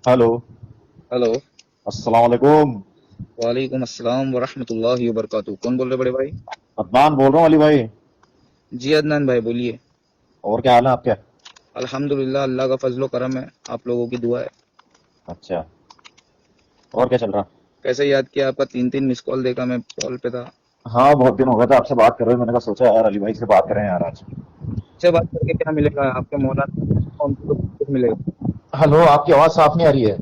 Hello. Hello. अस्सलाम वालेकुम। वालेकुम अस्सलाम वरहमतुल्लाहि वबरकातुहू। कौन बोल रहे बड़े भाई? अदनान बोल रहा हूँ अली भाई। जी अदनान भाई बोलिए। और क्या हाल है आपके? अल्हम्दुलिल्लाह, अल्लाह का फजलो करम है, आप लोगों की दुआ है। अच्छा। और क्या चल रहा? कैसे याद किया? आपका तीन तीन मिस कॉल देखा, मैं कॉल पे था। हाँ, बहुत दिन हो गए थे आपसे बात कर रहे हैं, मैंने कहा सोचा यार अली भाई से बात करें यार आज। से बात करके क्या मिलेगा? आपके मौलाना उनसे तो कुछ मिलेगा। हेलो, आपकी आवाज साफ नहीं आ रही है।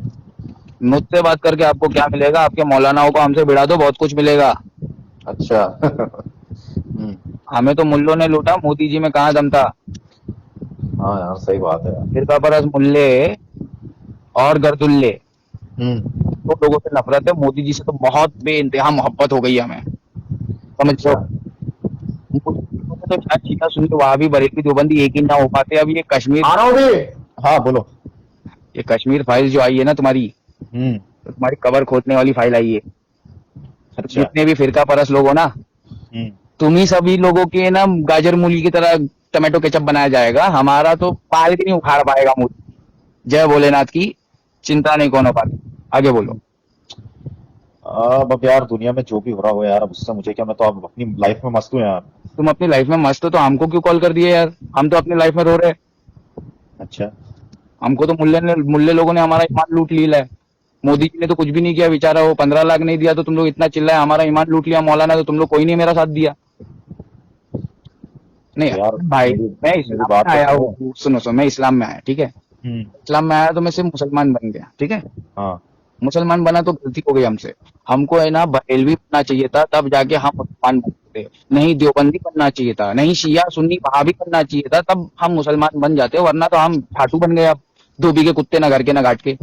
मुझसे बात करके आपको क्या मिलेगा? आपके मौलानाओं को हमसे भिड़ा दो, बहुत कुछ मिलेगा। अच्छा। हम्म। हमें तो मुल्लों ने लूटा, मोदी जी में कहाँ दम था। हाँ यार, सही बात है यार। फिरका परस्त मुल्ले और गर्दुल्ले, हम्म। तो लोगों से नफरत है। मोदी जी से तो बहुत बेइंतहा मोहब्बत हो गई है हमें, समझ लो। अच्छा। मोदी जी को तो शायद शिया सुन्नी वहाबी बरेलवी देवबंदी एक ही ना हो पाते। अब आ रहा हूँ भी। हाँ बोलो। ये कश्मीर फाइल जो आई है ना तुम्हारी, हम्म। तो तुम्हारी कबर खोदने वाली फाइल आई है। तो अच्छा। जितने भी फिरका परस्त लोग हो ना, हम्म। तुम ही सभी लोगों के ना गाजर मूली की तरह टमाटो केचप बनाया जाएगा। हमारा तो बाल भी नहीं उखाड़ पाएगा मोदी। जय भोलेनाथ की चिंता नहीं कौन हो पाती। आगे बोलो। अब यार दुनिया में जो भी हो रहा हो यार, अब उससे मुझे क्या, मैं तो अब अपनी लाइफ में मस्त हूँ यार। तुम अपनी लाइफ में मस्त हो तो हमको क्यों कॉल कर दिए यार? हम तो अपनी लाइफ में रो रहे हैं। अच्छा। हमको तो मुल्ले लोगों ने हमारा ईमान लूट लिया है। मोदी जी ने तो कुछ भी नहीं किया बेचारा, वो 15 लाख नहीं दिया तो तुम लोग इतना चिल्लाए, हमारा ईमान लूट लिया मौलाना, तो तुम लोग कोई नहीं मेरा साथ दिया। नहीं तो यार भाई, मेरी मैं मेरी इस्लाम बात में तो आया सुनो। हूँ। सुनो सुनो, मैं इस्लाम में आया, ठीक है। हम्म। इस्लाम में आया तो मैं सिर्फ मुसलमान बन गया, ठीक है। हाँ। मुसलमान बना तो गलती हो गई हमसे। हमको है ना बरेलवी बनना चाहिए था, तब जाके हम मुसलमान बनते थे। नहीं देवबंदी बनना चाहिए था, नहीं शिया सुन्नी वहाबी बनना चाहिए था, तब हम मुसलमान बन जाते। वरना तो हम फाटू बन गए अब। धोबी के कुत्ते ना घर के ना घाट के।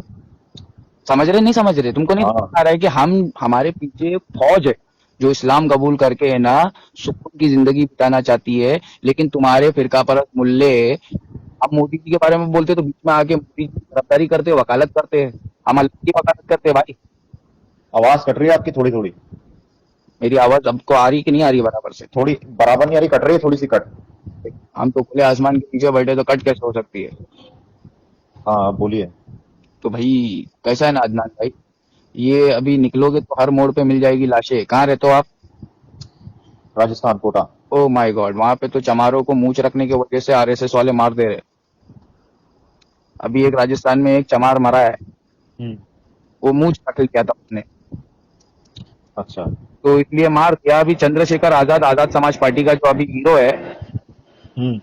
समझ रहे नहीं समझ रहे? तुमको नहीं समझ हाँ। आ रहा है कि हम हमारे पीछे फौज है जो इस्लाम कबूल करके है ना सुकून की जिंदगी बिताना चाहती है। लेकिन तुम्हारे फिरका परस्त मुल्ले अब मोदी जी के बारे में बोलते तो बीच में आके मोदी जी की तरफदारी करते, वकालत करते हैं। हम अल्लाह की वकालत करते हैं भाई। आवाज कट रही है आपकी थोड़ी थोड़ी। मेरी आवाज हमको आ रही कि नहीं आ रही बराबर से? थोड़ी बराबर नहीं आ रही, कट रही है थोड़ी सी कट। हम तो खुले आसमान के नीचे बैठे तो कट कैसे हो सकती है? हाँ बोलिए। तो भाई, कैसा है ना अदनान भाई, ये अभी निकलोगे तो हर मोड़ पे मिल जाएगी लाशें। कहाँ रहते हो आप? Rajasthan Kota. Oh my God, वहां पे तो चमारों को मूंछ रखने की वजह से आरएसएस वाले मार दे रहे। अभी एक राजस्थान में एक चमार मरा है, हम्म। वो मूंछ रख लिया था उसने, अच्छा। तो इसलिए मार दिया। अभी चंद्रशेखर आजाद, आजाद समाज पार्टी का जो अभी हीरो है, हम्म।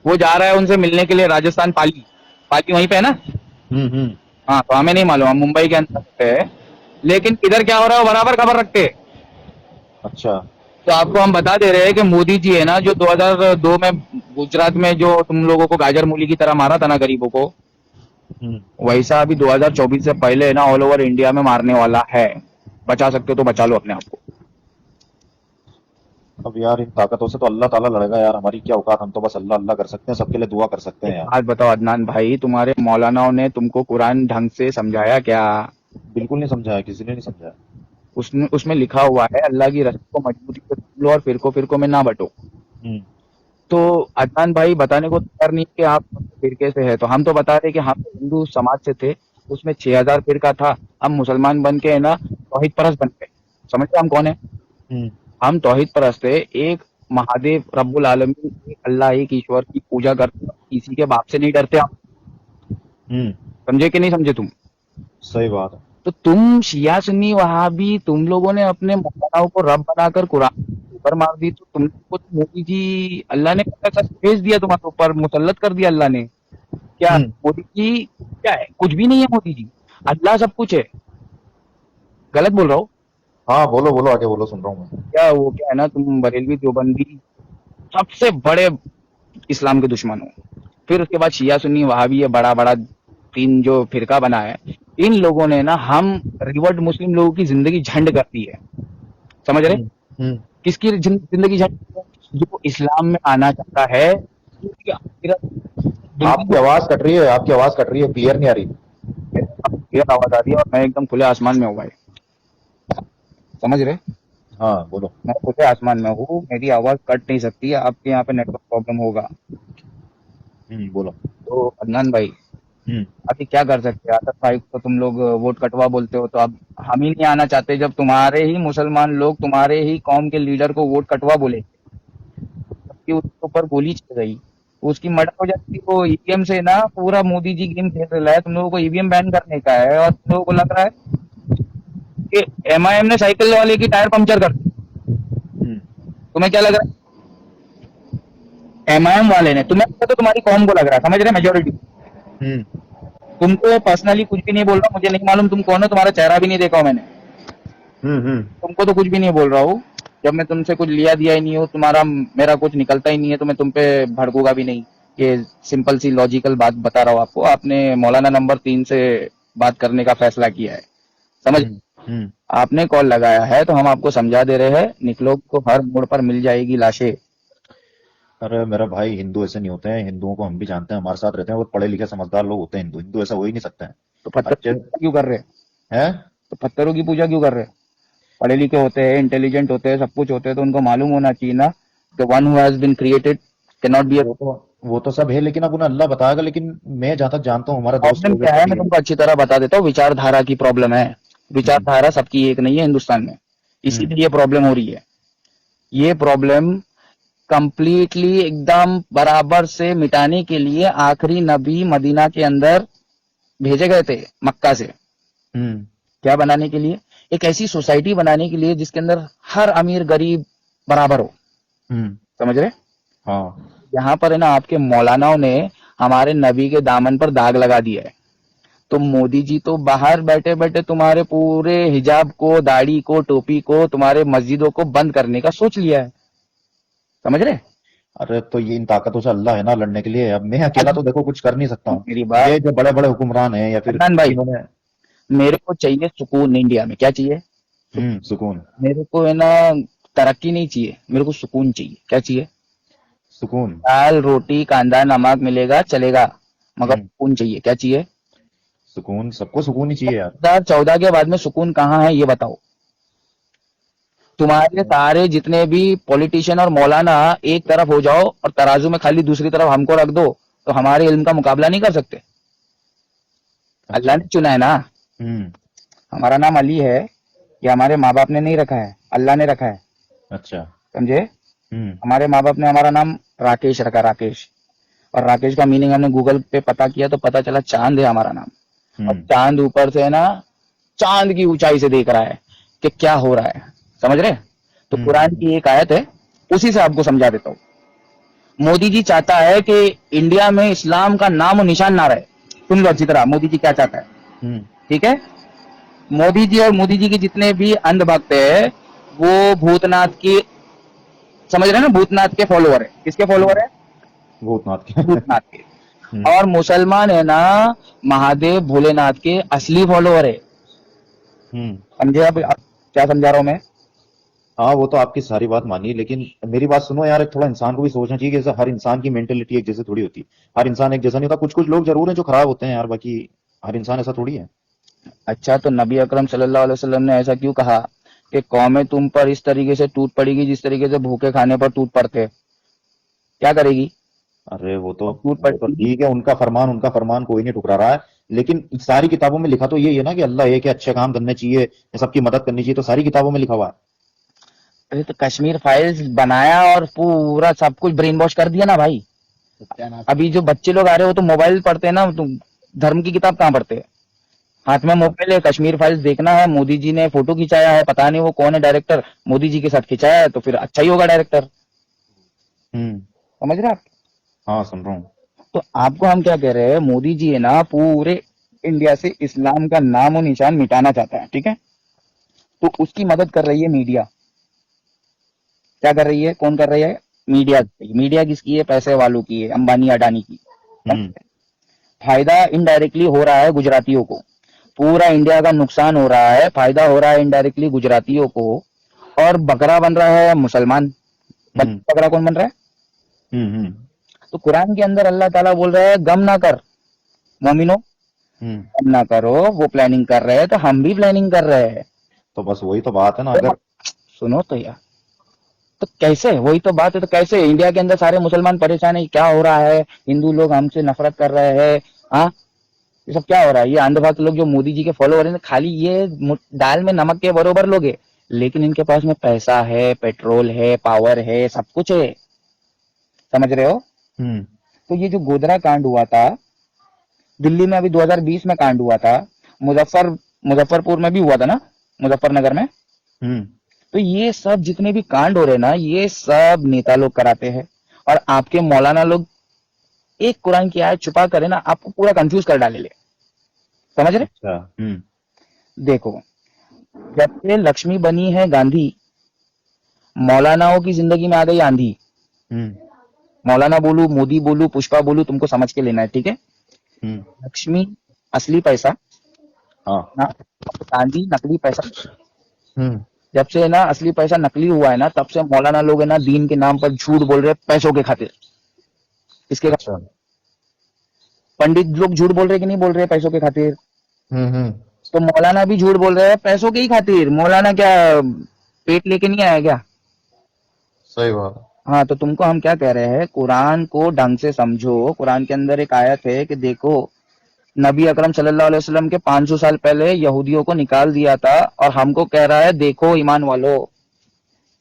वो जा रहा है उनसे मिलने के लिए राजस्थान। पाली, पाली वहीं पे है ना? हम्म। हाँ, तो हमें नहीं मालूम, हम मुंबई के अंदर रहते हैं। लेकिन किधर क्या हो रहा है वो बराबर खबर रखते हैं। अच्छा। तो आपको हम बता दे रहे हैं कि मोदी जी है ना, जो 2002 में गुजरात में जो तुम लोगों को गाजर मूली की तरह मारा था ना गरीबों को, हम्म। वैसा अभी 2024 से पहले है ना ऑल ओवर इंडिया में मारने वाला है। बचा सकते हो तो बचा लो अपने आप को। अब यार इन ताकतों से तो अल्लाह ताला लड़ेगा यार, हमारी क्या औकात, हम तो बस अल्लाह अल्लाह कर सकते हैं, सबके लिए दुआ कर सकते एक हैं यार। बात बताओ अदनान भाई, तुम्हारे मौलानाओं ने तुमको कुरान ढंग से समझाया क्या? बिल्कुल नहीं समझाया, किसी ने नहीं समझाया। उसने उसमें लिखा हुआ है अल्लाह की रस्म को मजबूती से पकड़ लो और फिरको फिरको में ना बटो। हम्म। तो अदनान भाई बताने को तैयार नहीं कि आप फिरके से है, तो हम तो बता रहे कि हम तो हिंदू समाज से थे। उसमें 6,000 फिरका था। हम मुसलमान बन के है ना तौहीद परस्त बन गए। समझ रहे हम कौन है? हम्म। हम तौहीद परस्त है। एक महादेव रब्बुल आलमीन, एक अल्लाह, एक ईश्वर की पूजा करते हैं। किसी के बाप से नहीं डरते हम। हम्म। समझे कि नहीं समझे तुम? सही बात है। तो तुम शिया सुन्नी वहाबी, तुम लोगों ने अपने मौलानाओं को रब बनाकर कुरान के ऊपर मार दी, तो तुम लोगों को तो मोदी जी अल्लाह ने कैसा भेज दिया तुम्हारे ऊपर, मुसल्लत कर दिया अल्लाह ने। क्या हम्म। मोदी जी क्या है? कुछ भी नहीं है मोदी जी। अल्लाह सब कुछ है। गलत बोल रहा हूँ? हाँ बोलो बोलो, आगे बोलो, सुन रहा हूँ मैं। क्या वो क्या है ना, तुम बरेलवी देवबंदी सबसे बड़े इस्लाम के दुश्मन हो। फिर उसके बाद शिया सुन्नी वहाबी, ये बड़ा बड़ा तीन जो फिरका बना है, इन लोगों ने ना हम रिवर्ट मुस्लिम लोगों की जिंदगी झंड कर दी है। समझ रहे? हम्म। हम्म। किसकी जिंदगी झंड? जो इस्लाम में आना चाहता है, उसकी आखिरत दुनिया आपकी आवाज कट रही है, आपकी आवाज कट रही है, क्लियर नहीं आ रही। में क्लियर आवाज आ रही है और मैं एकदम खुले आसमान में हूँ भाई। समझ रहे? हाँ बोलो। मैं खुले आसमान में हूँ, मेरी आवाज कट नहीं सकती है। आपके यहाँ पे नेटवर्क प्रॉब्लम होगा। बोलो। तो अदनान भाई, अभी क्या कर सकते हैं? आतफ भाई को तुम लोग वोट कटवा बोलते हो, तो अब हम ही नहीं आना चाहते जब तुम्हारे ही मुसलमान लोग तुम्हारे ही कौम के लीडर को वोट कटवा बोले, जबकि उसके ऊपर गोली चल गई, तो उसकी मर्डर हो जाती। वो ईवीएम से ना पूरा मोदी जी गेम खेल रहा है, तुम लोगों को ईवीएम बैन करने का है, और तुम लोगों को लग रहा है कि एमआईएम ने साइकिल वाले की टायर पंक्चर कर दी। हम्म तुम्हें क्या लग रहा है? एमआईएम वाले ने, तुम्हें तो तुम्हारी कौम को लग रहा है, समझ रहे, मेजोरिटी। हम्म तुमको पर्सनली कुछ भी नहीं बोल रहा, मुझे नहीं मालूम तुम कौन हो, तुम्हारा चेहरा भी नहीं देखा हो मैंने, हम्म। तुमको तो कुछ भी नहीं बोल रहा हूँ। जब मैं तुमसे कुछ लिया दिया ही नहीं हो, तुम्हारा मेरा कुछ निकलता ही नहीं है, तो मैं तुम पे भड़कूंगा भी नहीं। ये सिंपल सी लॉजिकल बात बता रहा हूँ आपको, आपने मौलाना नंबर 3 से बात करने का फैसला किया है, समझ। हम्म हम्म। आपने कॉल लगाया है तो हम आपको समझा दे रहे हैं, निकलो को हर मोड़ पर मिल जाएगी लाशें। अरे मेरा भाई, हिंदू ऐसे नहीं होते हैं। हिंदुओं को हम भी जानते हैं, हमारे साथ रहते हैं, वो पढ़े लिखे समझदार लोग होते हैं। हिंदू हिंदू ऐसा हो ही नहीं सकते हैं। तो पत्थर की अच्छे पूजा क्यों कर रहे हैं? हैं। तो पत्थरों की पूजा क्यों कर रहे हैं? पढ़े लिखे होते हैं, इंटेलिजेंट होते हैं, सब कुछ होते हैं, तो उनको मालूम होना चाहिए ना, the one who has been created can not be a. वो तो सब है, लेकिन अब उन्हें अल्लाह बताएगा। लेकिन मैं जहां तक जानता हूँ, हमारा दोस्त प्रॉब्लम लोग क्या हैं है, पढ़ी मैं है। तुमको अच्छी तरह बता देता हूँ। विचारधारा की प्रॉब्लम है। हम्म विचारधारा सबकी एक नहीं है हिंदुस्तान में, हम्म इसीलिए ये प्रॉब्लम हो रही है। ये प्रॉब्लम कंप्लीटली एकदम बराबर से मिटाने के लिए आखिरी नबी मदीना के अंदर भेजे गए थे, मक्का से। हम्म क्या बनाने के लिए? एक ऐसी सोसाइटी बनाने के लिए जिसके अंदर हर अमीर गरीब बराबर हो, हम्म। समझ रहे। हाँ। यहाँ पर है ना, आपके मौलानाओं ने हमारे नबी के दामन पर दाग लगा दिया है। तो मोदी जी तो बाहर बैठे बैठे तुम्हारे पूरे हिजाब को, दाढ़ी को, टोपी को, तुम्हारे मस्जिदों को बंद करने का सोच लिया है, समझ रहे। अरे तो ये इन ताकतों से अल्लाह है ना लड़ने के लिए। अब मैं अकेला तो देखो कुछ कर नहीं सकता हूँ। मेरी बात, ये जो बड़े बड़े हुक्मरान हैं या फिर अदनान भाई, इन्होंने। मेरे को चाहिए सुकून इंडिया में। क्या चाहिए? सुकून। मेरे को है ना तरक्की नहीं चाहिए, मेरे को सुकून चाहिए। क्या चाहिए? सुकून। दाल रोटी कांदा नमक मिलेगा चलेगा, मगर हम्म। सुकून चाहिए। क्या चाहिए? सुकून, सबको सुकून ही चाहिए यार। 2014 के बाद में सुकून कहाँ है ये बताओ। तुम्हारे सारे जितने भी पॉलिटिशियन और मौलाना एक तरफ हो जाओ और तराजू में खाली दूसरी तरफ हमको रख दो, तो हमारे इल्म का मुकाबला नहीं कर सकते। अल्लाह अच्छा। ने चुना है ना। हम्म। हमारा नाम अली है, ये हमारे माँ बाप ने नहीं रखा है, अल्लाह ने रखा है, अच्छा। समझे। हम्म हमारे माँ बाप ने हमारा नाम राकेश रखा, राकेश। और राकेश का मीनिंग हमने गूगल पे पता किया तो पता चला चांद है हमारा नाम। और हम्म चांद ऊपर से है ना, चांद की ऊंचाई से देख रहा है कि क्या हो रहा है, समझ रहे। तो कुरान हम्म की एक आयत है, उसी से आपको समझा देता हूँ। मोदी जी चाहता है कि इंडिया में इस्लाम का नाम और निशान ना रहे। सुन लो अच्छी तरह, मोदी जी क्या चाहता है, हम्म ठीक है। मोदी जी और मोदी जी के जितने भी अंधभक्त है, वो भूतनाथ की, समझ रहे हैं ना, भूतनाथ के फॉलोअर है। किसके हम्म। फॉलोअर है? भूतनाथ के। भूतनाथ के। हम्म और मुसलमान है ना, महादेव भोलेनाथ के असली फॉलोअर है। हम्म। समझे अब क्या समझा रहा हूं मैं? हाँ, वो तो आपकी सारी बात मानी, लेकिन मेरी बात सुनो यार। एक थोड़ा इंसान को भी सोचना चाहिए कि जैसे हर इंसान की मेंटेलिटी एक जैसे थोड़ी होती। हर इंसान एक जैसा नहीं होता। कुछ कुछ लोग जरूर हैं जो खराब होते हैं यार, बाकी हर इंसान ऐसा थोड़ी है। अच्छा, तो नबी अकरम सल्लल्लाहु अलैहि वसल्लम ने ऐसा क्यों कहा कि कौमें तुम पर इस तरीके से टूट पड़ेगी जिस तरीके से भूखे खाने पर टूट पड़ते? क्या करेगी? अरे वो तो और टूट वो तो पड़ेगी। ठीक है, उनका फरमान कोई नहीं ठुकरा रहा है। लेकिन सारी किताबों में लिखा तो यही है ना कि अल्लाह एक है, अच्छे काम करने चाहिए, सबकी मदद करनी चाहिए। तो सारी किताबों में लिखा हुआ है। अरे तो कश्मीर फाइल्स बनाया और पूरा सब कुछ ब्रेन वॉश कर दिया ना भाई। अभी जो बच्चे लोग आ रहे हो तो मोबाइल पढ़ते हैं ना, तो धर्म की किताब कहाँ पढ़ते हैं? हाथ में मोबाइल है, कश्मीर फाइल्स देखना है, मोदी जी ने फोटो खिंचाया है, पता नहीं वो कौन है डायरेक्टर, मोदी जी के साथ खिंचाया है तो फिर अच्छा ही होगा डायरेक्टर, हम्म। समझ रहे आप। हाँ, सुन रहा हूँ। तो आपको हम क्या कह रहे हैं, मोदी जी है ना पूरे इंडिया से इस्लाम का नाम और निशान मिटाना चाहता है, ठीक है। तो उसकी मदद कर रही है मीडिया। क्या कर रही है, कौन कर रही है? मीडिया। मीडिया किसकी है? पैसे वालों की है, अंबानी अडानी की। हम्म फायदा इनडायरेक्टली हो रहा है गुजरातियों को, पूरा इंडिया का नुकसान हो रहा है, फायदा हो रहा है इनडायरेक्टली गुजरातियों को। और बकरा बन रहा है मुसलमान। हम्म बकरा कौन बन रहा है? हम्म। तो कुरान के अंदर अल्लाह ताला बोल रहा है गम ना कर मोमिनो, हम्म। गम ना करो। वो प्लानिंग कर रहे हैं तो हम भी प्लानिंग कर रहे हैं। तो बस वही तो बात है ना। तो अगर सुनो तो यार, तो कैसे, वही तो बात है, तो कैसे इंडिया के अंदर सारे मुसलमान परेशान है, क्या हो रहा है, हिंदू लोग हमसे नफरत कर रहे हैं, हाँ। ये सब क्या हो रहा है? ये अंधभक्त लोग जो मोदी जी के फॉलोअर हैं, खाली ये दाल में नमक के बरोबर लोग हैं, लेकिन इनके पास में पैसा है, पेट्रोल है, पावर है, सब कुछ है। समझ रहे हो? हम्म तो ये जो गोधरा कांड हुआ था दिल्ली में, अभी 2020 में कांड हुआ था, मुजफ्फरपुर में भी हुआ था ना, मुजफ्फरनगर में। हम्म तो ये सब जितने भी कांड हो रहे हैं ना, ये सब नेता लोग कराते हैं। और आपके मौलाना लोग एक कुरान की आयत छुपा करे ना, आपको पूरा कंफ्यूज कर डाले ले। समझ रहे? अच्छा देखो, जब से लक्ष्मी बनी है गांधी, मौलानाओं की जिंदगी में आ गई आंधी। हम्म मौलाना बोलू, मोदी बोलू, पुष्पा बोलू, तुमको समझ के लेना है, ठीक है? हम्म लक्ष्मी असली पैसा हाँ ना, गांधी नकली पैसा। हम्म जब से ना असली पैसा नकली हुआ है ना, तब से मौलाना लोग है ना दीन के नाम पर झूठ बोल रहे हैं पैसों के खातिर। इसके अच्छा पंडित लोग झूठ बोल रहे कि नहीं बोल रहे पैसों के खातिर? हम्म तो मौलाना भी झूठ बोल रहे हैं पैसों के ही खातिर। मौलाना क्या पेट लेके नहीं आया क्या? सही बात है हाँ, तो तुमको हम क्या कह रहे हैं, कुरान को ढंग से समझो। कुरान के अंदर एक आयत है कि देखो, नबी अकरम सल्लल्लाहु अलैहि वसल्लम के 500 साल पहले यहूदियों को निकाल दिया था, और हमको कह रहा है देखो ईमान वालों,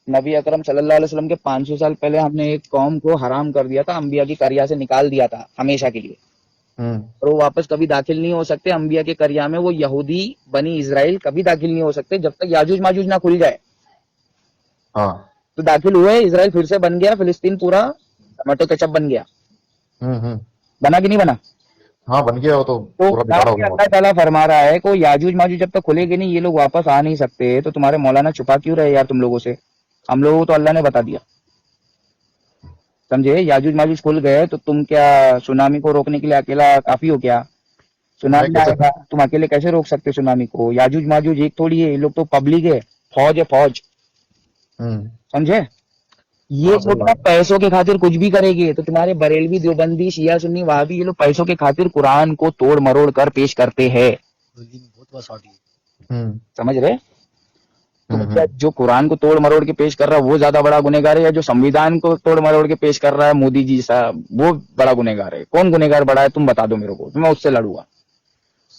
नबी अकरम सल्लल्लाहु अलैहि वसल्लम के 500 साल पहले हमने एक कौम को हराम कर दिया था, अंबिया की करिया से निकाल दिया था हमेशा के लिए, हम्म और वो वापस कभी दाखिल नहीं हो सकते अंबिया के करिया में। वो यहूदी बनी इजराइल कभी दाखिल नहीं हो सकते जब तक याजूज माजूज ना खुल जाए। हाँ तो दाखिल हुए, इजराइल फिर से बन गया, फिलिस्तीन पूरा टमाटो केचप बन गया। हम्म बना कि नहीं बना? हाँ बन गया वो तो तो पूरा यहाँ बिगाड़ा हो पे गया अल्लाह वहाँ ताला फरमा रहा है को याजूज माजूज जब तक खुलेगे नहीं, ये लोग वापस आ नहीं सकते। तो तुम्हारे मौलाना छुपा क्यों रहे यार तुम लोगों से? हम लोगों को तो अल्लाह ने बता दिया। समझे? याजूज माजूज खुल गए तो तुम क्या सुनामी को रोकने के लिए अकेला काफी हो क्या? पे मैं सुनामी कैसे आएगा, तुम अकेले कैसे रोक सकते सुनामी को? याजूज माजूज एक थोड़ी है, ये लोग तो पब्लिक है फौज। हम्म समझे? ये हाँ सही लोग ना बात है पैसों के खातिर कुछ भी करेंगे। तो तुम्हारे बरेलवी, देवबंदी, शिया सुन्नी वहाबी, ये लोग पैसों के खातिर कुरान को तोड़ मरोड़ कर पेश करते हैं। हम्म समझ रहे? तो क्या हम्म जो कुरान को तोड़ मरोड़ के पेश कर रहा है वो ज्यादा बड़ा गुनेगार है, या जो संविधान को तोड़ मरोड़ के पेश कर रहा है मोदी जी साहब, वो बड़ा गुनेगार है? कौन गुनेगार बड़ा है तुम बता दो मेरे को, तो मैं उससे लड़ूंगा।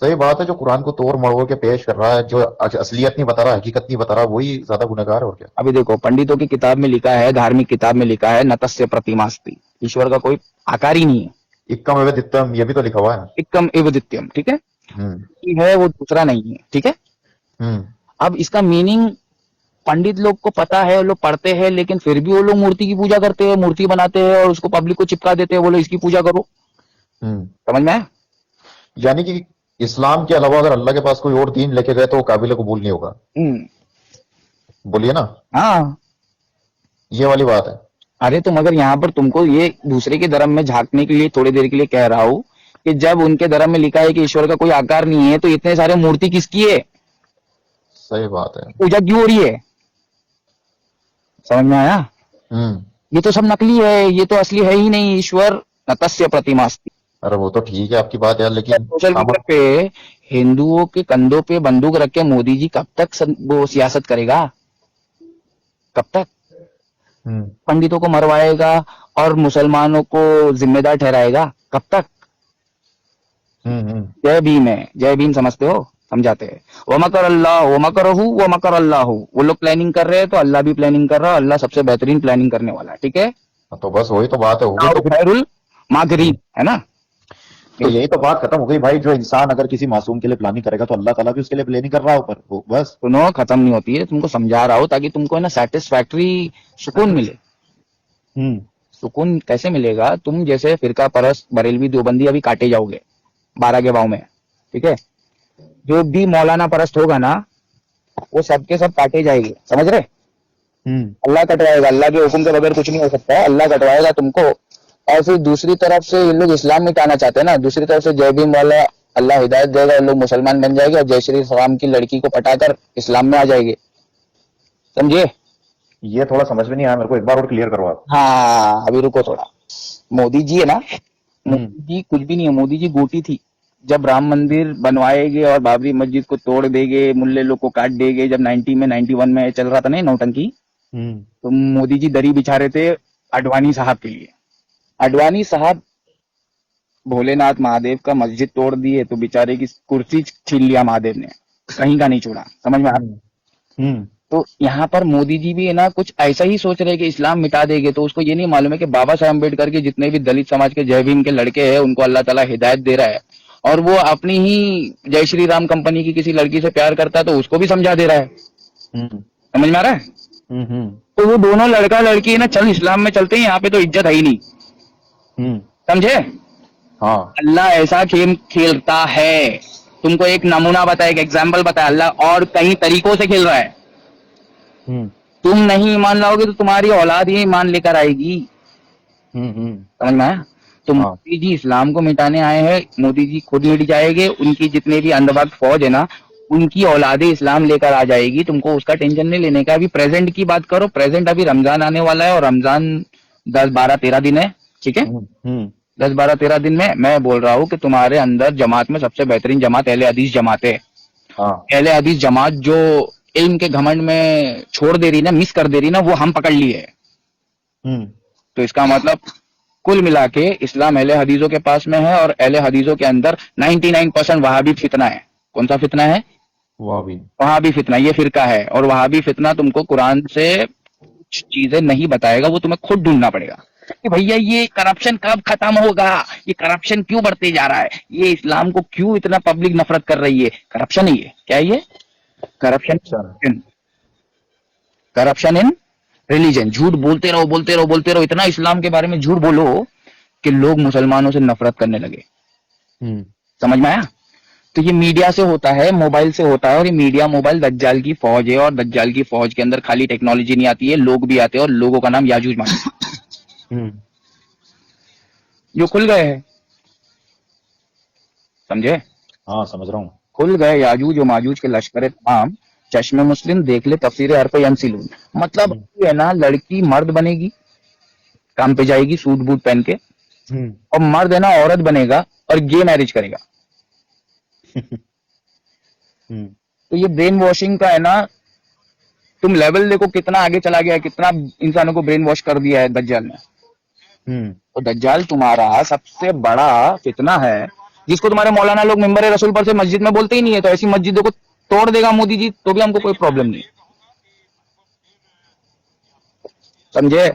सही बात है जो कुरान को तोड़ मरोड़ के पेश कर रहा है जो असलियत नहीं बता रहा हकीकत नहीं बता रहा वही ज्यादा गुनहगार है और क्या अभी देखो, पंडितों की किताब में लिखा है, धार्मिक किताब में लिखा है, नतस्य प्रतिमास्ति, ईश्वर का कोई आकार ही नहीं है। इक्कम एवं दित्तम ये भी तो लिखा हुआ है एकम एव द्वितीयम, ठीक है? हम्म ये है वो दूसरा नहीं है, ठीक है? हम्म अब इसका मीनिंग पंडित लोग को पता है, वो लोग पढ़ते हैं, लेकिन फिर भी वो लोग मूर्ति की पूजा करते हैं, मूर्ति बनाते हैं और उसको पब्लिक को चिपका देते हैं, बोलो इसकी पूजा करो। हम्म समझ में आया? यानी कि इस्लाम के अलावा अगर अल्लाह के पास कोई और दीन लेके गए तो वो काबिल कबूल नहीं होगा बोलिए ना हाँ। ये वाली बात है अरे तो मगर यहाँ पर तुमको ये दूसरे के धर्म में झांकने के लिए थोड़ी देर के लिए कह रहा हूँ कि जब उनके धर्म में लिखा है कि ईश्वर का कोई आकार नहीं है, तो इतने सारे मूर्ति किसकी है? सही बात है पूजा क्यों हो रही है? समझ में आया? हम्म ये तो सब नकली है, ये तो असली है ही नहीं। ईश्वर नतस्य प्रतिमास्ति। अरे वो तो ठीक है आपकी बात यार लेकिन सोशल हम मीडिया पे हिंदुओं के कंधों पे बंदूक रख के मोदी जी कब तक वो सियासत करेगा? कब तक हम्म पंडितों को मरवाएगा और मुसलमानों को जिम्मेदार ठहराएगा? कब तक? हम्म जय भीम है, जय भीम समझते हो? समझाते हैं। वो मकर अल्लाह, वो लोग प्लानिंग कर रहे हैं तो अल्लाह भी प्लानिंग कर रहा है। अल्लाह सबसे बेहतरीन प्लानिंग करने वाला है, ठीक है? तो बस वही तो बात है हो गई और तो फिर खैरुल माकरीन, है ना? तो यही तो बात खत्म हो गई भाई जो इंसान अगर किसी मासूम के लिए प्लानिंग करेगा तो अल्लाह ताला भी उसके लिए प्लानिंग कर रहा है ऊपर वो बस सुनो, खत्म नहीं होती है, तुमको समझा रहा हूँ ताकि तुमको है ना सेटिस्फैक्ट्री सुकून मिले। हम्म सुकून कैसे मिलेगा? तुम जैसे फिरका परस्त बरेलवी देवबंदी अभी काटे जाओगे 12 के भाव में, ठीक है? जो भी मौलाना परस्त होगा ना, वो सबके सब काटे जाएंगे। समझ रहे? हम्म अल्लाह कटवाएगा, अल्लाह के हुक्म के बगैर कुछ नहीं हो सकता है, अल्लाह कटवाएगा तुमको। और फिर दूसरी तरफ से ये लोग इस्लाम मिटाना चाहते हैं ना, दूसरी तरफ से जय भीम वाला अल्लाह हिदायत देगा, लोग मुसलमान बन जाएंगे और जय श्री राम की लड़की को पटाकर इस्लाम में आ जाएंगे। समझे? ये थोड़ा समझ में नहीं आया मेरे को एक बार और क्लियर करो आप हाँ, अभी रुको थोड़ा। मोदी जी है ना, हम्म मोदी जी कुछ भी नहीं है, मोदी जी गोटी थी। जब राम मंदिर बनवाएंगे और बाबरी मस्जिद को तोड़ देंगे, मुल्ले लोग को काट देंगे, जब 90 में 91 में चल रहा था ना नौटंकी, हम्म तो मोदी जी दरी बिछा रहे थे अडवाणी साहब के लिए। अडवाणी साहब भोलेनाथ महादेव का मस्जिद तोड़ दिए तो बेचारे की कुर्सी छीन लिया महादेव ने, कहीं का नहीं छोड़ा। समझ में आ रहा? हम्म तो यहाँ पर मोदी जी भी है ना कुछ ऐसा ही सोच रहे हैं कि इस्लाम मिटा देंगे, तो उसको ये नहीं मालूम है कि बाबा साहब अम्बेडकर के जितने भी दलित समाज के जय भीम के लड़के हैं उनको अल्लाह ताला हिदायत दे रहा है, और वो अपनी ही जय श्री राम कंपनी की किसी लड़की से प्यार करता है तो उसको भी समझा दे रहा है। हम्म समझ में आ रहा है? हम्म तो वो दोनों लड़का लड़की है ना, चल इस्लाम में चलते हैं, यहाँ पे तो इज्जत है ही नहीं। हम्म समझे? हाँ अल्लाह ऐसा खेल खेलता है। तुमको एक नमूना बताया, एक एग्जाम्पल बताया, अल्लाह और कई तरीकों से खेल रहा है। हम्म तुम नहीं ईमान लाओगे तो तुम्हारी औलाद ही ईमान लेकर आएगी। हम्म समझ में आया? तो हाँ मोदी जी इस्लाम को मिटाने आए हैं, मोदी जी खुद मिट जाएंगे, उनकी जितने भी अंधभक्त फौज है ना उनकी औलादे इस्लाम लेकर आ जाएगी, तुमको उसका टेंशन नहीं लेने का। अभी प्रेजेंट की बात करो, प्रेजेंट अभी रमजान आने वाला है और रमजान 10-12-13 दिन है, ठीक है? हम्म 10-12-13 दिन में मैं बोल रहा हूँ कि तुम्हारे अंदर जमात में सबसे बेहतरीन जमात अहले हदीस जमात है। हाँ अहले हदीस जमात जो इल्म के घमंड में छोड़ दे रही ना, मिस कर दे रही ना, वो हम पकड़ लिए है। हम्म तो इसका मतलब कुल मिला के इस्लाम अहले हदीसों के पास में है, और अहले हदीसों के अंदर 99% वहाबी फितना है। कौन सा फितना है? वाह भी वहाबी फितना, ये फिरका है। और वहाबी फितना तुमको कुरान से कुछ चीजें नहीं बताएगा, वो तुम्हें खुद ढूंढना पड़ेगा कि भैया ये करप्शन कब खत्म होगा, ये करप्शन क्यों बढ़ते जा रहा है, ये इस्लाम को क्यों इतना पब्लिक नफरत कर रही है। करप्शन ही है, क्या है ये? करप्शन। अच्छा करप्शन इन रिलीजन। झूठ बोलते रहो बोलते रहो बोलते रहो, इतना इस्लाम के बारे में झूठ बोलो कि लोग मुसलमानों से नफरत करने लगे। हम्म समझ में आया? तो ये मीडिया से होता है, मोबाइल से होता है, और ये मीडिया मोबाइल दज्जाल की फौज है, और दज्जाल की फौज के अंदर खाली टेक्नोलॉजी नहीं आती है, लोग भी आते हैं, और लोगों का नाम याजूज माजूज, हम्म जो खुल गए हैं। समझे? हाँ समझ रहा हूँ खुल गए याजूज और माजूज के लश्कर तमाम। चश्मे मुस्लिम देख ले, तफसीर हरफ यंसिलून। मतलब ये है ना, लड़की मर्द बनेगी, काम पे जाएगी सूट बूट पहन के, हम्म और मर्द है ना औरत बनेगा और गे मैरिज करेगा। हम्म तो ये ब्रेन वॉशिंग का है ना, तुम लेवल देखो कितना आगे चला गया है, कितना इंसानों को ब्रेन वॉश कर दिया है दज्जाल ने। हम्म तो दज्जाल तुम्हारा सबसे बड़ा फितना है, जिसको तुम्हारे मौलाना लोग मिंबर रसूल पर से मस्जिद में बोलते ही नहीं है। तो ऐसी मस्जिदों को तोड़ देगा मोदी जी तो भी हमको कोई प्रॉब्लम नहीं। समझे?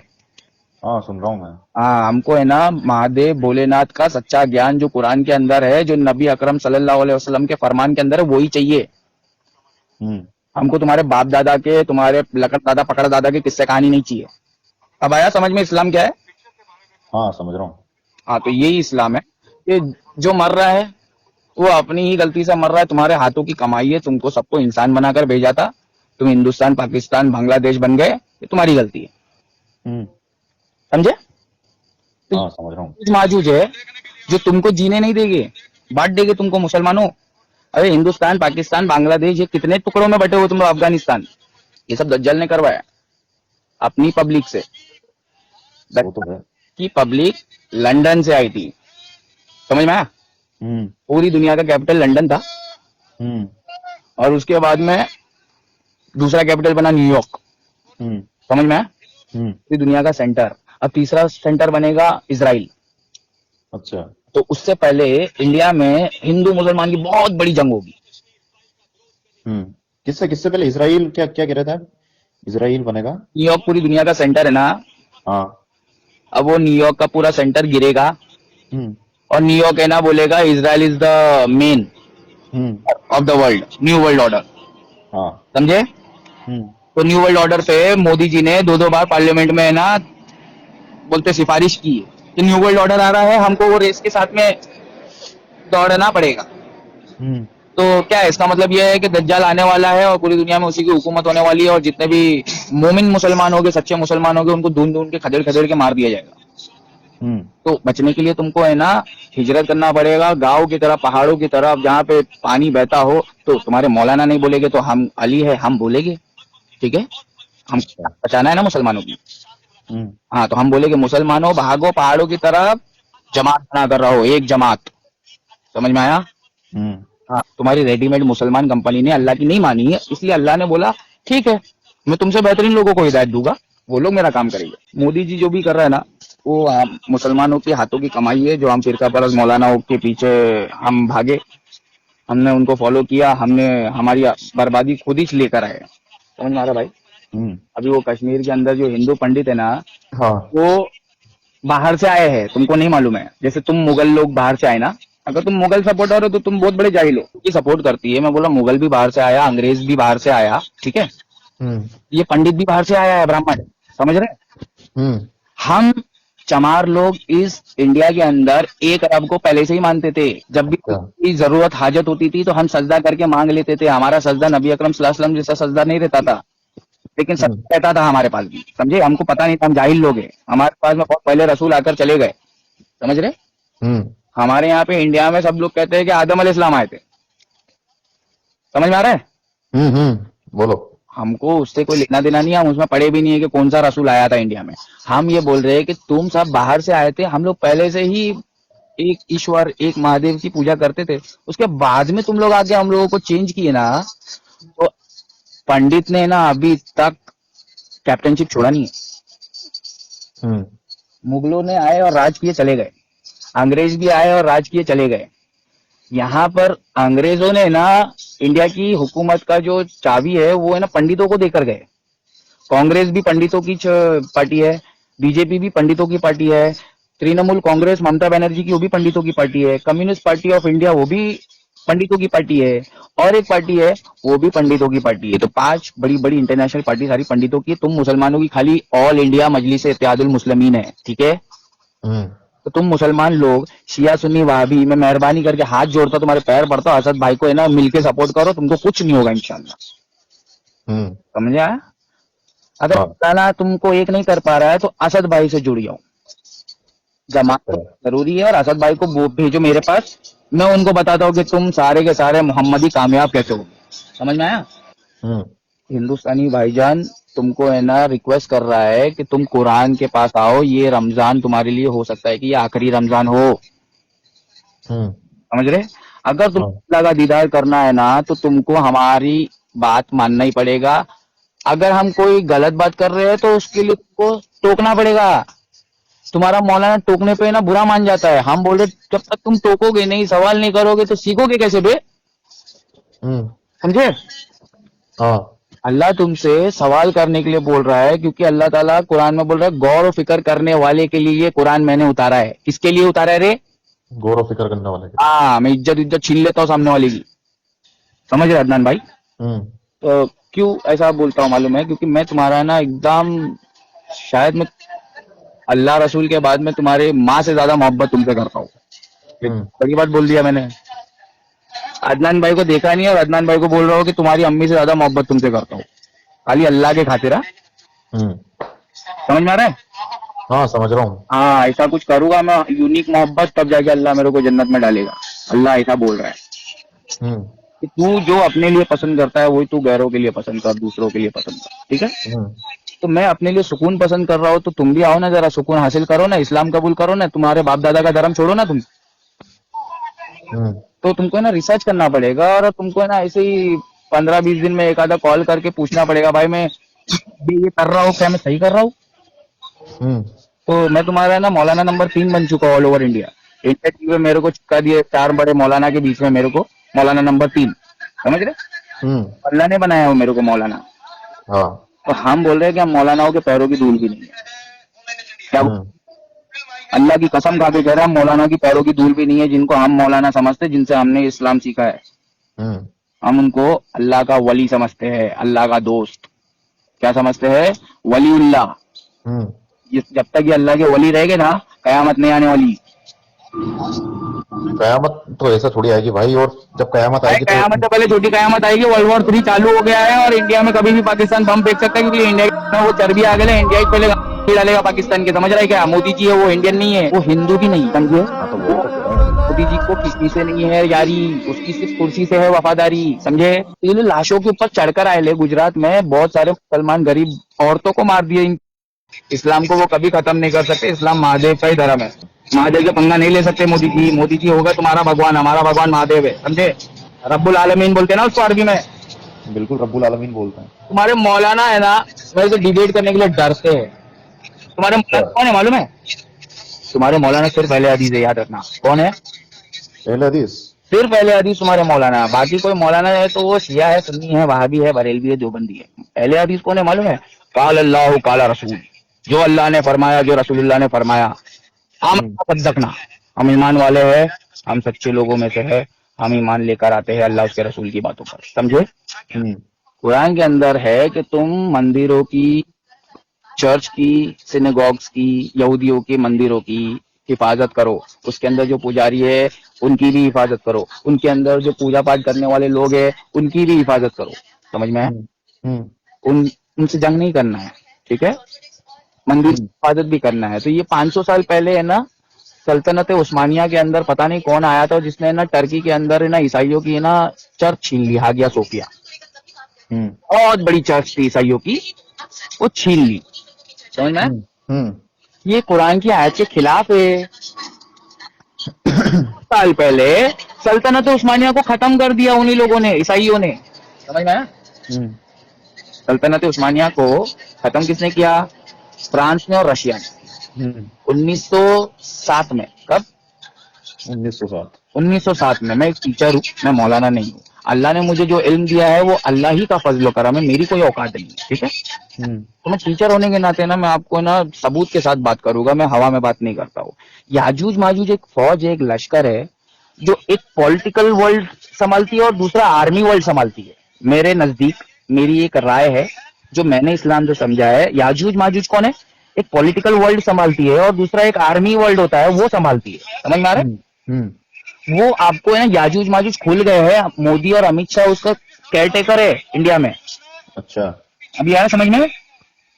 हाँ सुन रहा हूँ मैं हाँ, हमको है ना महादेव भोलेनाथ का सच्चा ज्ञान जो कुरान के अंदर है, जो नबी अकरम सल्लल्लाहु अलैहि वसल्लम के फरमान के अंदर है, वही चाहिए हम्म हमको। तुम्हारे बाप दादा के, तुम्हारे लकड़ दादा पकड़ दादा के किस्से कहानी नहीं चाहिए। अब आया समझ में इस्लाम क्या है? हाँ समझ रहा हूँ हाँ, तो यही इस्लाम है। ये जो मर रहा है वो अपनी ही गलती से मर रहा है, तुम्हारे हाथों की कमाई है, तुमको सबको इंसान बनाकर भेजा था, तुम हिंदुस्तान पाकिस्तान बांग्लादेश बन गए, ये तुम्हारी गलती है। हम्म समझे? तो हाँ समझ रहा हूँ ये माजूज है जो तुमको जीने नहीं देंगे, बांट देंगे तुमको मुसलमानों। अरे हिंदुस्तान पाकिस्तान बांग्लादेश ये कितने टुकड़ों में बटे हो तुम लोग, अफगानिस्तान, ये सब दज्जल ने करवाया अपनी पब्लिक से। वो तो है की पब्लिक लंदन से आई थी। समझ में आया? हम्म पूरी दुनिया का कैपिटल लंदन था, हम्म और उसके बाद में दूसरा कैपिटल बना न्यूयॉर्क। हम्म समझ में आया? हम्म पूरी दुनिया का सेंटर। अब तीसरा सेंटर बनेगा इजराइल। अच्छा तो उससे पहले इंडिया में हिंदू मुसलमान की बहुत बड़ी जंग होगी। किससे किससे पहले इसराइल क्या क्या कह रहे थे आप इसराइल बनेगा न्यूयॉर्क पूरी दुनिया का सेंटर है ना, हाँ अब वो न्यूयॉर्क का पूरा सेंटर गिरेगा, हम्म और न्यूयॉर्क है ना बोलेगा Israel is the main hmm of the world, new world order. हाँ समझे? हम्म तो न्यू वर्ल्ड ऑर्डर पे मोदी जी ने 2-2 बार पार्लियामेंट में है ना बोलते सिफारिश की है कि न्यू वर्ल्ड ऑर्डर आ रहा है, हमको वो रेस के साथ में दौड़ना पड़ेगा। हम्म तो क्या है इसका मतलब यह है कि दज्जाल आने वाला है और पूरी दुनिया में उसी की हुकूमत होने वाली है, और जितने भी मोमिन मुसलमान होंगे, सच्चे मुसलमान होंगे, उनको ढूंढ ढूंढ के खदेड़ खदेड़ के मार दिया जाएगा। हम्म तो बचने के लिए तुमको है ना हिजरत करना पड़ेगा गांव की तरफ, पहाड़ों की तरफ, जहाँ पे पानी बहता हो। तो तुम्हारे मौलाना नहीं बोलेगे तो हम अली है हम बोलेंगे, ठीक है? हम अच्छा बचाना है ना मुसलमानों की। हम्म हाँ, तो हम बोलेंगे मुसलमानों भागो पहाड़ों की तरफ, जमात बना कर रहो, एक जमात। समझ में आया? हम्म हाँ, तुम्हारी रेडीमेड मुसलमान कंपनी ने अल्लाह की नहीं मानी है, इसलिए अल्लाह ने बोला ठीक है मैं तुमसे बेहतरीन लोगों को हिदायत दूंगा, वो लोग मेरा काम करेंगे। मोदी जी जो भी कर रहा है ना वो मुसलमानों के हाथों की कमाई है, जो हम फिरका परस्त मौलानाओं के पीछे हम भागे, हमने उनको फॉलो किया, हमने हमारी बर्बादी खुद ही लेकर आए। समझ में आ रहा भाई? हम्म। अभी वो कश्मीर के अंदर जो हिंदू पंडित है ना, हाँ। वो बाहर से आए हैं, तुमको नहीं मालूम है। जैसे तुम मुगल लोग बाहर से आए ना, अगर तुम मुगल सपोर्टर हो तो तुम बहुत बड़े जाहिल हो। की सपोर्ट करती है, मैं बोला मुगल भी बाहर से आया, अंग्रेज भी बाहर से आया, ठीक है, हम्म। ये पंडित भी बाहर से आया है, ब्राह्मण, समझ रहे हैं? हम्म। हम चमार लोग इस इंडिया के अंदर एक रब को पहले से ही मानते थे। जब भी अच्छा। कोई जरूरत हाजत होती थी तो हम सजदा करके मांग लेते थे। हमारा सजदा नबी अकरम सल्लल्लाहु अलैहि वसल्लम जैसा सजदा नहीं रहता था, लेकिन सब हम्म। रहता था हमारे पास भी। समझे? हमको पता नहीं था, हम जाहिल लोग हैं। हमारे पास में बहुत पहले रसूल आकर चले गए, समझ रहे? हम्म। हमारे यहाँ पे इंडिया में सब लोग कहते हैं कि आदम अलैहिस्सलाम आए थे। समझ में आ रहा है? बोलो। हमको उससे कोई लेना देना नहीं है, हम उसमें पढ़े भी नहीं है कि कौन सा रसूल आया था इंडिया में। हम ये बोल रहे हैं कि तुम सब बाहर से आए थे, हम लोग पहले से ही एक ईश्वर, एक महादेव की पूजा करते थे। उसके बाद में तुम लोग आके हम लोगों को चेंज किए ना, तो पंडित ने ना अभी तक कैप्टनशिप छोड़ा नहीं है। हम्म। मुगलों ने आए और राज किए चले गए, अंग्रेज भी आए और राज किए चले गए। यहाँ पर अंग्रेजों ने ना इंडिया की हुकूमत का जो चाबी है वो है ना पंडितों को देकर गए। कांग्रेस भी पंडितों की पार्टी है, बीजेपी भी पंडितों की पार्टी है, तृणमूल कांग्रेस ममता बनर्जी की वो भी पंडितों की पार्टी है, कम्युनिस्ट पार्टी ऑफ इंडिया वो भी पंडितों की पार्टी है, और एक पार्टी है वो भी पंडितों की पार्टी है। तो 5 बड़ी बड़ी इंटरनेशनल पार्टी सारी पंडितों की है। तुम मुसलमानों की खाली ऑल इंडिया मजलिस इत्तेहादुल मुस्लिमीन है, ठीक है? हम्म। तो तुम मुसलमान लोग शिया सुन्नी वहाबी, मैं मेहरबानी करके हाथ जोड़ता तुम्हारे पैर पड़ता हूं, असद भाई को है ना मिलके सपोर्ट करो, तुमको कुछ नहीं होगा इंशाल्लाह। हम्म। समझ आया? अगर हाँ। मौलाना तुमको एक नहीं कर पा रहा है तो असद भाई से जुड़ जाओ, जमात तो जरूरी है। और असद भाई को भेजो मेरे पास, मैं उनको बताता हूँ कि तुम सारे के सारे मोहम्मदी कामयाब कैसे हो। समझ में आया? हम्म। हिंदुस्तानी भाईजान तुमको है ना रिक्वेस्ट कर रहा है कि तुम कुरान के पास आओ, ये रमजान तुम्हारे लिए हो सकता है कि ये आखिरी रमजान हो। हम्म। समझ रहे? अगर तुम हाँ। अल्लाह का दीदार करना है ना तो तुमको हमारी बात मानना ही पड़ेगा। अगर हम कोई गलत बात कर रहे हैं तो उसके लिए तुमको टोकना पड़ेगा। तुम्हारा मौलाना टोकने पे ना बुरा मान जाता है। हम बोल रहे जब तक तुम टोकोगे नहीं, सवाल नहीं करोगे तो सीखोगे कैसे बे? हम्म। समझे? हाँ। अल्लाह तुमसे सवाल करने के लिए बोल रहा है, क्योंकि अल्लाह ताला कुरान में बोल रहा है गौर और फिक्र करने वाले के लिए ये कुरान मैंने उतारा है। किसके लिए उतारा है रे? गौर और फिक्र करने वाले के लिए। हाँ, मैं इज्जत इज्जत छीन लेता हूँ सामने वाले की। समझ रहे अदनान भाई? हम्म। तो क्यों ऐसा बोलता हूँ मालूम है? क्योंकि मैं तुम्हारा ना एकदम, शायद मैं अल्लाह रसूल के बाद में तुम्हारे माँ से ज्यादा मोहब्बत तुमसे करता हूँ। ये हम्म। बड़ी बात बोल दिया मैंने। अदनान भाई को देखा नहीं और अदनान भाई को बोल रहा हूँ कि तुम्हारी अम्मी से ज्यादा मोहब्बत तुमसे करता हूँ, खाली अल्लाह के खातिर। हाँ? हम्म। समझ में आ रहा है? हाँ, समझ रहा हूँ। हाँ, ऐसा कुछ करूंगा मैं यूनिक मोहब्बत, तब जाके अल्लाह मेरे को जन्नत में डालेगा। अल्लाह ऐसा बोल रहा है हम्म। कि तू जो अपने लिए पसंद करता है वही तू गैरों के लिए पसंद कर, दूसरों के लिए पसंद कर, ठीक है? हम्म। तो मैं अपने लिए सुकून पसंद कर रहा हूँ, तो तुम भी आओ ना, जरा सुकून हासिल करो ना, इस्लाम कबूल करो ना, तुम्हारे बाप दादा का धर्म छोड़ो ना तुम। हम्म। तो तुमको है ना रिसर्च करना पड़ेगा, और तुमको है ना ऐसे ही 15-20 दिन में एक आधा कॉल करके पूछना पड़ेगा, भाई मैं ये कर रहा हूँ, क्या मैं सही कर रहा हूँ? हम्म। तो मैं तुम्हारा है ना मौलाना नंबर 3 बन चुका all over India. India TV में मेरे को चिपका दिए 4 बड़े मौलाना के बीच में, मेरे को मौलाना नंबर 3। समझ रहे? हम्म। अल्लाह ने बनाया हो मेरे को मौलाना। हाँ। तो हम बोल रहे हैं कि हम मौलानाओं के पैरों की धूल भी नहीं है। क्या हम्म। अल्लाह की कसम खा के कह रहे हैं, हम मौलाना की पैरों की धूल भी नहीं है। जिनको हम मौलाना समझते, जिनसे हमने इस्लाम सीखा है, हम्म। हम उनको अल्लाह का वली समझते हैं, अल्लाह का दोस्त। क्या समझते हैं? वलीउल्लाह। हम्म। जब तक ये अल्लाह के वली रहेंगे ना, कयामत नहीं आने वाली। कयामत तो ऐसा थोड़ी आएगी भाई, और जब कयामत भाई आएगी तो कयामत से पहले छोटी कयामत आएगी। वर्ल्ड वॉर 3 चालू हो गया है और इंडिया में कभी भी पाकिस्तान बम फेंक सकता है, क्योंकि इंडिया में वो चर्बी आ गया है। इंडिया ही पहले डालेगा पाकिस्तान के। समझ रहा है क्या? मोदी जी है वो इंडियन नहीं है, वो हिंदू भी नहीं, समझे? हाँ, तो वही तो कह रहा हूँ। मोदी जी को किसी से नहीं है यारी, उसकी सिर्फ कुर्सी से है वफादारी, समझे? ये लोग लाशों के ऊपर चढ़कर आए ले। गुजरात में बहुत सारे मुसलमान गरीब औरतों को मार दिए। इस्लाम को वो कभी खत्म नहीं कर सकते। इस्लाम महादेव का ही धर्म है। महादेव के पंगा नहीं ले सकते मोदी जी। मोदी जी होगा तुम्हारा भगवान, हमारा भगवान महादेव है, समझे? रब्बुल आलमीन बोलते हैं ना उसको अरबी में। बिल्कुल, रब्बुल आलमीन बोलते हैं। तुम्हारे मौलाना है ना, मेरे से डिबेट करने के लिए डरते हैं। तुम्हारे अच्छा। मौलाना कौन है मालूम है? तुम्हारे मौलाना सिर्फ पहले हदीस है, याद रखना। कौन है? पहले हदीस। सिर्फ पहले हदीस तुम्हारे मौलाना है। बाकी कोई मौलाना है तो वो शिया है, सुन्नी है, वहाबी है, बरेलवी है, देवबंदी है। पहले हदीस कौन है मालूम है? काल अल्लाह काल रसूल, जो अल्लाह ने फरमाया, जो रसूलुल्लाह ने फरमाया। हम सद्दकना, हम ईमान वाले हैं, हम सच्चे लोगों में से है, हम ईमान लेकर आते हैं अल्लाह उसके रसूल की बातों पर। समझे? हम्म कुरान के अंदर है कि तुम मंदिरों की, चर्च की, सिनेगॉग्स की, यहूदियों के मंदिरों की हिफाजत करो। उसके अंदर जो पुजारी है उनकी भी हिफाजत करो। उनके अंदर जो पूजा पाठ करने वाले लोग हैं उनकी भी हिफाजत करो। समझ में है? हम्म हम्म उनसे जंग नहीं करना है, ठीक है? मंदिर की हिफाजत भी करना है। तो ये 500 साल पहले है ना, सल्तनत उस्मानिया के अंदर पता नहीं कौन आया था जिसने ना टर्की के अंदर है ना ईसाइयों की है ना चर्च छीन ली, हागिया सोफिया। हम्म बहुत बड़ी चर्च थी ईसाइयों की, वो छीन ली। समझ में? हम्म हम्म ये कुरान की आयत के खिलाफ है। साल पहले सल्तनत उस्मानिया को खत्म कर दिया उन्हीं लोगों ने, ईसाइयों ने। समझ में आया? हम्म सल्तनत उस्मानिया को खत्म किसने किया? फ्रांस ने और रशिया ने। हम्म 1907 में। कब? 1907। 1907 में। मैं एक टीचर हूँ, मैं मौलाना नहीं हूँ। अल्लाह ने मुझे जो इल्म दिया है वो अल्लाह ही का फजल करम है, मेरी कोई औकात नहीं है, ठीक है? हम्म तो मैं टीचर होने के नाते ना मैं आपको ना सबूत के साथ बात करूंगा, मैं हवा में बात नहीं करता हूँ। याजूज माजूज एक फौज है, एक लश्कर है, जो एक पॉलिटिकल वर्ल्ड संभालती है और दूसरा आर्मी वर्ल्ड संभालती है। मेरे नजदीक मेरी एक राय है, जो मैंने इस्लाम से समझा है। याजूज माजूज कौन है? एक पॉलिटिकल वर्ल्ड संभालती है और दूसरा एक आर्मी वर्ल्ड होता है, वो संभालती है। समझ में आ रहा हम्म हम्म है? वो आपको है ना, याजूज माजूज खुल गए हैं। मोदी और अमित शाह उसका केयर टेकर है इंडिया में। अच्छा। अभी आया समझ में?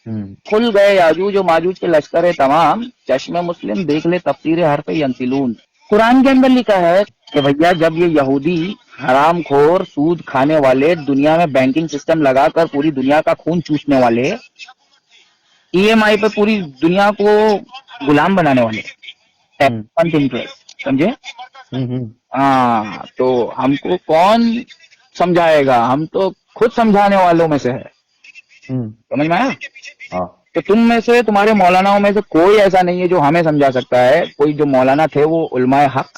हम्म खुल गए याजूज और माजूज के लश्कर है तमाम। चश्मे मुस्लिम देख ले तफसीर हरफ यंसिलून। कुरान के अंदर लिखा है कि भैया जब ये यहूदी हरामखोर सूद खाने वाले, दुनिया में बैंकिंग सिस्टम लगाकर पूरी दुनिया का खून चूसने वाले, ईएमआई पे पूरी दुनिया को गुलाम बनाने वाले, हम्म इंटरेस्ट, समझे? हम्म हाँ, तो हमको कौन समझाएगा? हम तो खुद समझाने वालों में से है। समझ में आया? हाँ। तो तुम में से, तुम्हारे मौलानाओं में से कोई ऐसा नहीं है जो हमें समझा सकता है। कोई जो मौलाना थे वो उलमाए हक,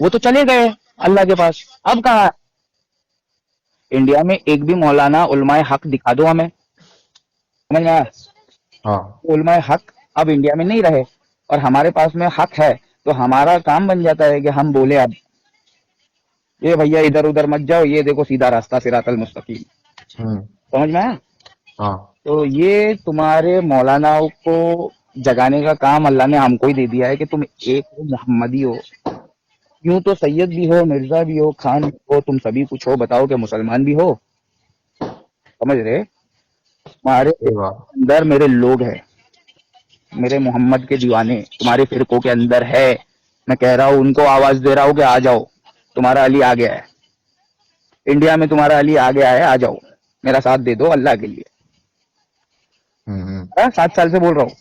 वो तो चले गए अल्लाह के पास। अब कहाँ है? इंडिया में एक भी मौलाना उलमाए हक दिखा दो हमें। समझ में आया? हाँ। उलमाए हक अब इंडिया में नहीं रहे और हमारे पास में हक है, तो हमारा काम बन जाता है कि हम बोले अब ये भैया इधर उधर मत जाओ, ये देखो सीधा रास्ता, सिरातल मुस्तकीम। हम्म समझ में आया? हाँ। तो ये तुम्हारे मौलानाओं को जगाने का काम अल्लाह ने हमको ही दे दिया है कि तुम एक हो, मोहम्मदी हो। यूं तो सैयद भी हो, मिर्जा भी हो, खान भी हो, तुम सभी कुछ हो, बताओ कि मुसलमान भी हो। समझ रहे? तुम्हारे सही बात। अंदर मेरे लोग हैं, मेरे मोहम्मद के दीवाने तुम्हारे फिरकों के अंदर है। मैं कह रहा हूँ, उनको आवाज दे रहा हूँ कि आ जाओ, तुम्हारा अली आ गया है। इंडिया में तुम्हारा अली आ गया है, आ जाओ, मेरा साथ दे दो अल्लाह के लिए। हम्म 7 साल से बोल रहा हूँ।